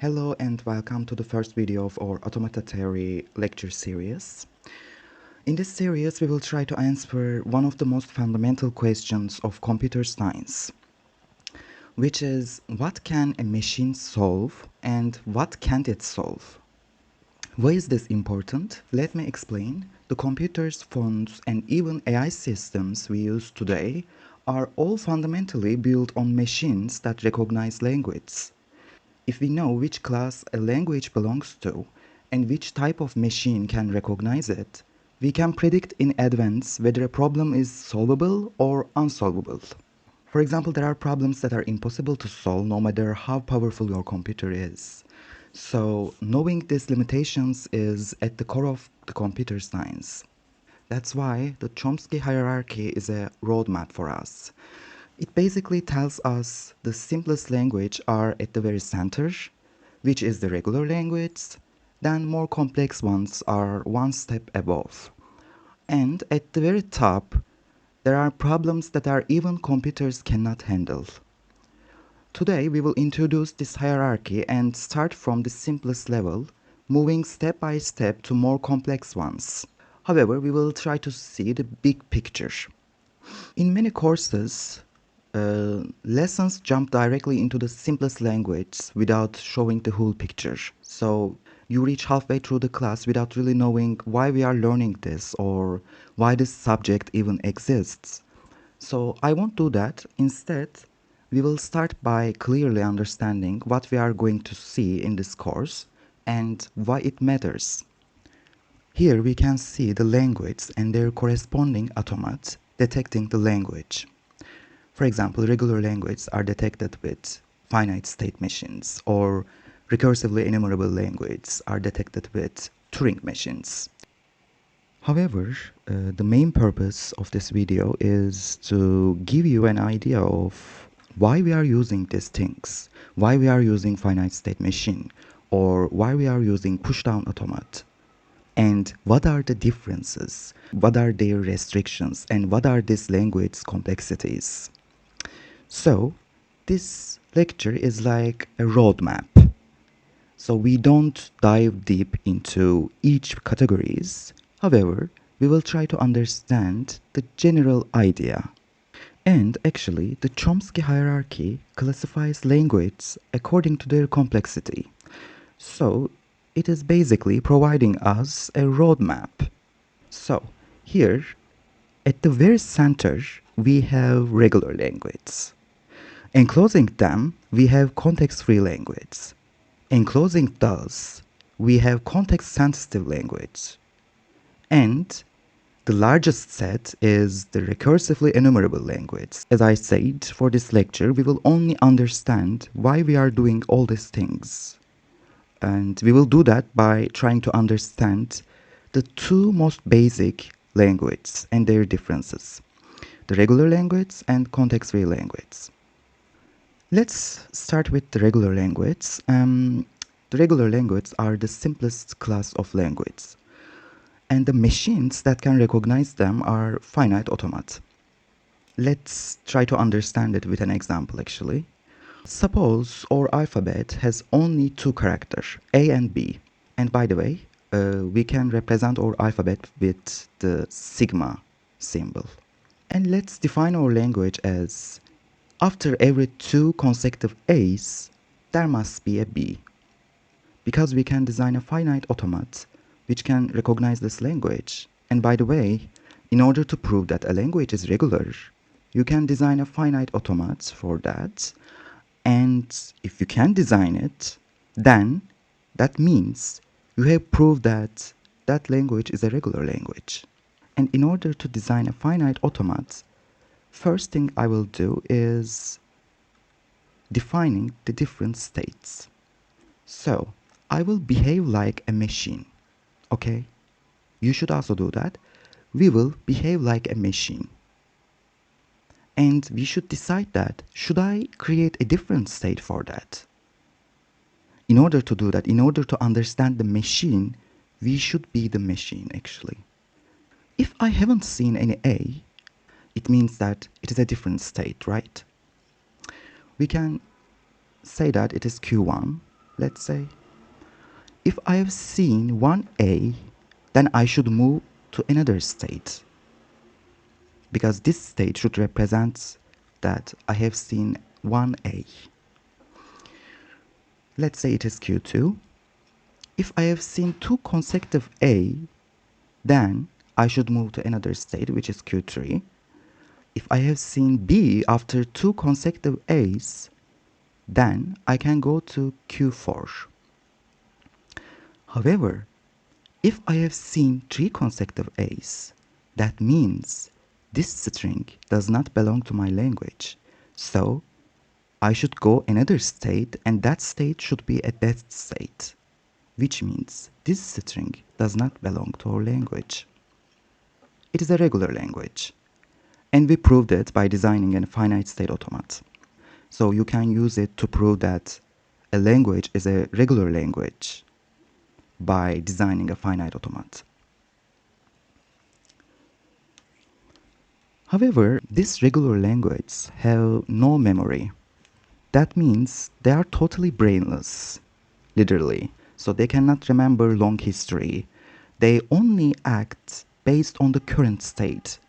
Hello and welcome to the first video of our Automata Theory lecture series. In this series, we will try to answer one of the most fundamental questions of computer science, which is what can a machine solve and what can't it solve? Why is this important? Let me explain. The computers, phones, and even AI systems we use today are all fundamentally built on machines that recognize language. If we know which class a language belongs to and which type of machine can recognize it, we can predict in advance whether a problem is solvable or unsolvable. For example, there are problems that are impossible to solve no matter how powerful your computer is. So, knowing these limitations is at the core of the computer science. That's why the Chomsky Hierarchy is a roadmap for us. It basically tells us the simplest language are at the very center, which is the regular language, then more complex ones are one step above. And at the very top, there are problems that our even computers cannot handle. Today we will introduce this hierarchy and start from the simplest level, moving step by step to more complex ones. However, we will try to see the big picture. In many courses, lessons jump directly into the simplest language without showing the whole picture. So you reach halfway through the class without really knowing why we are learning this or why this subject even exists. So I won't do that. Instead, we will start by clearly understanding what we are going to see in this course and why it matters. Here we can see the language and their corresponding automats detecting the language. For example, regular languages are detected with finite state machines, or recursively enumerable languages are detected with Turing machines. However, the main purpose of this video is to give you an idea of why we are using these things, why we are using finite state machine, or why we are using pushdown automat. And what are the differences, what are their restrictions, and what are these language complexities. So, this lecture is like a roadmap. So we don't dive deep into each categories. However, we will try to understand the general idea. And actually, the Chomsky hierarchy classifies languages according to their complexity. So, it is basically providing us a roadmap. So, here, at the very center, we have regular language. Enclosing them, we have context-free language. Enclosing those, we have context-sensitive language. And the largest set is the recursively enumerable language. As I said, for this lecture, we will only understand why we are doing all these things. And we will do that by trying to understand the two most basic languages and their differences, the regular language and context-free language. Let's start with the regular language. The regular languages are the simplest class of language, and the machines that can recognize them are finite automat. Let's try to understand it with an example actually. Suppose our alphabet has only two characters, A and B. And by the way, we can represent our alphabet with the sigma symbol. And let's define our language as after every two consecutive A's, there must be a B. Because we can design a finite automat which can recognize this language. And by the way, in order to prove that a language is regular, you can design a finite automat for that. And if you can design it, then that means you have proved that that language is a regular language. And in order to design a finite automat, first thing I will do is defining the different states. So, I will behave like a machine, okay? You should also do that. We will behave like a machine. And we should decide that, should I create a different state for that? In order to do that, in order to understand the machine, we should be the machine actually. If I haven't seen any A, it means that it is a different state, right? We can say that it is Q1, let's say. If I have seen 1A, then I should move to another state, because this state should represent that I have seen 1A. Let's say it is Q2. If I have seen 2 consecutive A, then I should move to another state, which is Q3. If I have seen B after 2 consecutive A's, then I can go to Q4. However, if I have seen 3 consecutive A's, that means this string does not belong to my language. So I should go another state, and that state should be a dead state, which means this string does not belong to our language. It is a regular language, and we proved it by designing a finite state automat. So you can use it to prove that a language is a regular language by designing a finite automat. However, these regular languages have no memory. That means they are totally brainless, literally. So they cannot remember long history. They only act based on the current state.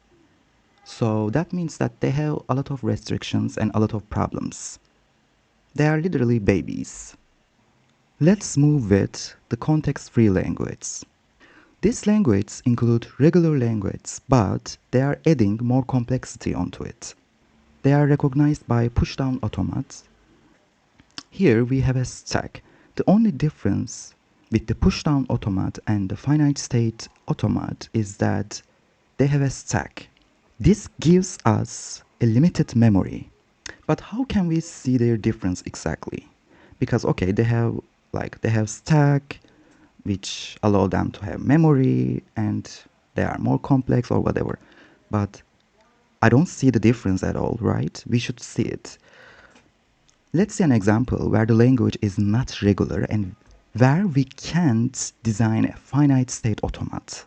So that means that they have a lot of restrictions and a lot of problems. They are literally babies. Let's move with the context-free language. These languages include regular language, but they are adding more complexity onto it. They are recognized by Pushdown Automaton. Here we have a stack. The only difference with the Pushdown Automat and the finite state automat is that they have a stack. This gives us a limited memory. But how can we see their difference exactly? Because okay, they have stack, which allow them to have memory, and they are more complex or whatever. But I don't see the difference at all, right? We should see it. Let's see an example where the language is not regular and where we can't design a finite state automat.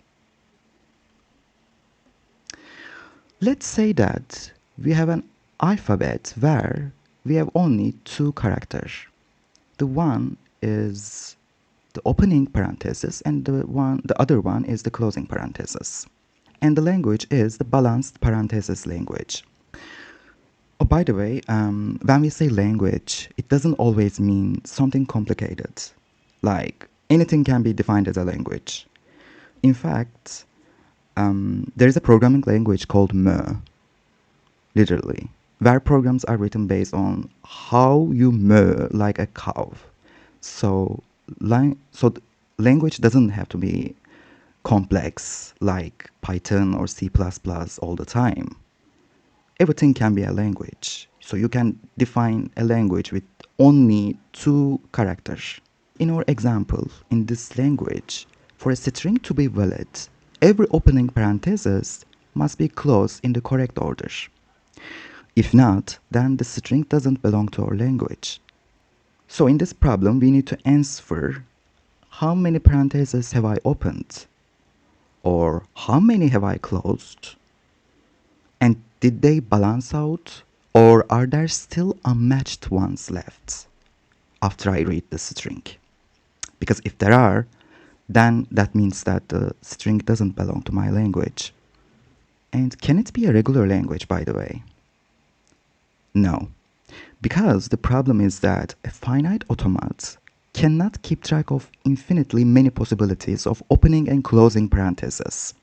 Let's say that we have an alphabet where we have only 2 characters. The one is the opening parenthesis and the other one is the closing parenthesis. And the language is the balanced parenthesis language. Oh, by the way, when we say language, it doesn't always mean something complicated. Like, anything can be defined as a language. In fact, there is a programming language called moo, literally, where programs are written based on how you moo like a cow. So language doesn't have to be complex like Python or C++ all the time. Everything can be a language. So you can define a language with only 2 characters. In our example, in this language, for a string to be valid, every opening parenthesis must be closed in the correct order. If not, then the string doesn't belong to our language. So in this problem, we need to answer how many parentheses have I opened, or how many have I closed, and did they balance out, or are there still unmatched ones left after I read the string? Because if there are, then that means that the string doesn't belong to my language. And can it be a regular language, by the way? No. Because the problem is that a finite automat cannot keep track of infinitely many possibilities of opening and closing parentheses.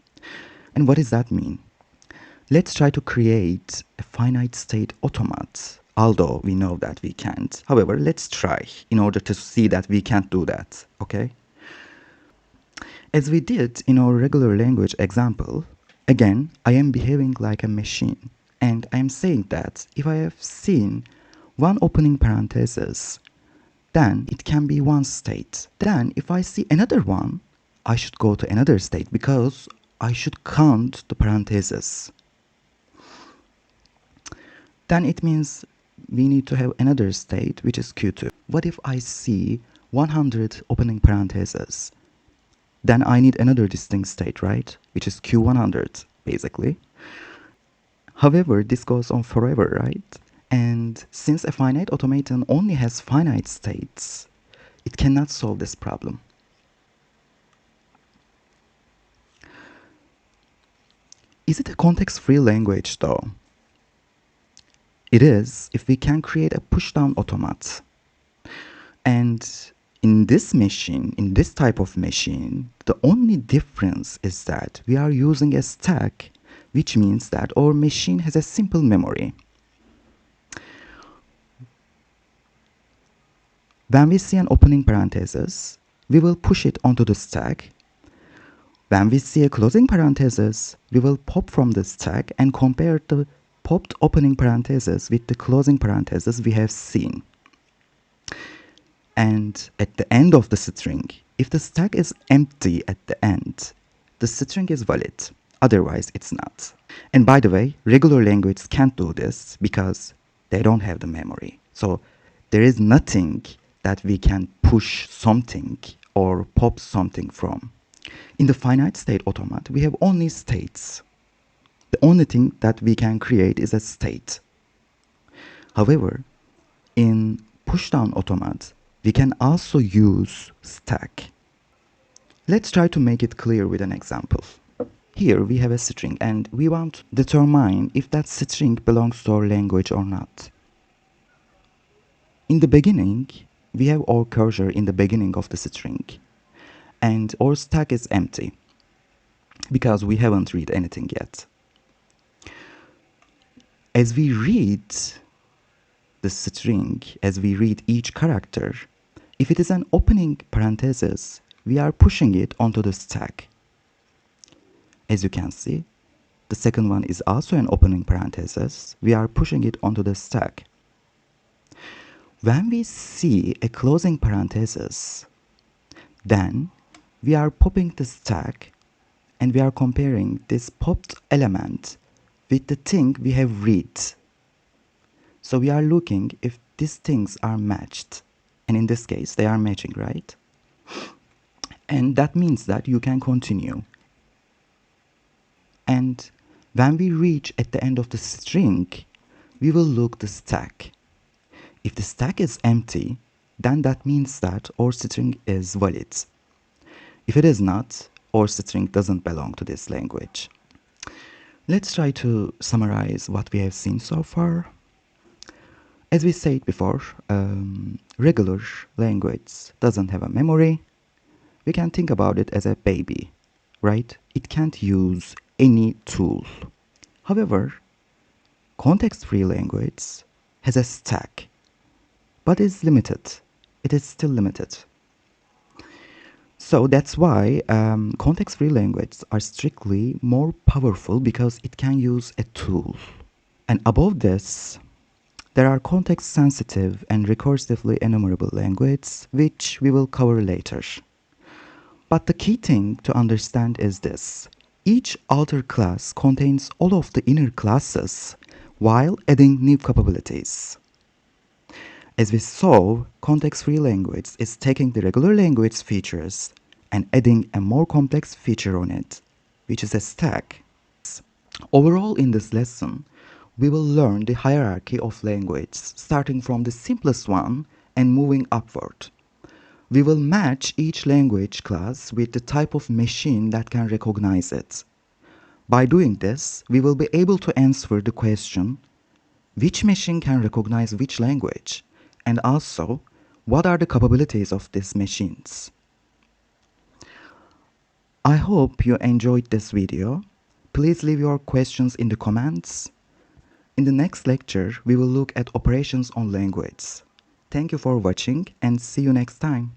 And what does that mean? Let's try to create a finite state automat, although we know that we can't. However, let's try in order to see that we can't do that, okay? As we did in our regular language example, again, I am behaving like a machine, and I am saying that if I have seen 1 opening parenthesis, then it can be 1 state. Then if I see another one, I should go to another state because I should count the parentheses. Then it means we need to have another state, which is Q2. What if I see 100 opening parentheses? Then I need another distinct state, right? Which is Q100, basically. However, this goes on forever, right? And since a finite automaton only has finite states, It cannot solve this problem. Is it a context-free language though? It is if we can create a pushdown automat. And in this machine, in this type of machine, the only difference is that we are using a stack, which means that our machine has a simple memory. When we see an opening parenthesis, we will push it onto the stack. When we see a closing parenthesis, we will pop from the stack and compare the popped opening parenthesis with the closing parenthesis we have seen. And at the end of the string, if the stack is empty at the end, the string is valid. Otherwise, it's not. And by the way, regular languages can't do this because they don't have the memory. So there is nothing that we can push something or pop something from. In the finite state automat, we have only states. The only thing that we can create is a state. However, in pushdown automat, we can also use stack. Let's try to make it clear with an example. Here we have a string and we want to determine if that string belongs to our language or not. In the beginning, we have our cursor in the beginning of the string and our stack is empty because we haven't read anything yet. As we read the string, as we read each character, if it is an opening parenthesis, we are pushing it onto the stack. As you can see, the second one is also an opening parenthesis. We are pushing it onto the stack. When we see a closing parenthesis, then we are popping the stack and we are comparing this popped element with the thing we have read. So we are looking if these things are matched. And in this case, they are matching, right? And that means that you can continue. And when we reach at the end of the string, we will look the stack. If the stack is empty, then that means that our string is valid. If it is not, our string doesn't belong to this language. Let's try to summarize what we have seen so far. As we said before, regular language doesn't have a memory. We can think about it as a baby, right? It can't use any tool. However, context-free language has a stack, but is limited. It is still limited. So that's why context-free languages are strictly more powerful because it can use a tool. And above this, there are context-sensitive and recursively enumerable languages, which we will cover later. But the key thing to understand is this. Each outer class contains all of the inner classes while adding new capabilities. As we saw, context-free language is taking the regular language features and adding a more complex feature on it, which is a stack. Overall, in this lesson, we will learn the hierarchy of language, starting from the simplest one and moving upward. We will match each language class with the type of machine that can recognize it. By doing this, we will be able to answer the question, which machine can recognize which language? And also, what are the capabilities of these machines? I hope you enjoyed this video. Please leave your questions in the comments. In the next lecture, we will look at operations on language. Thank you for watching and see you next time.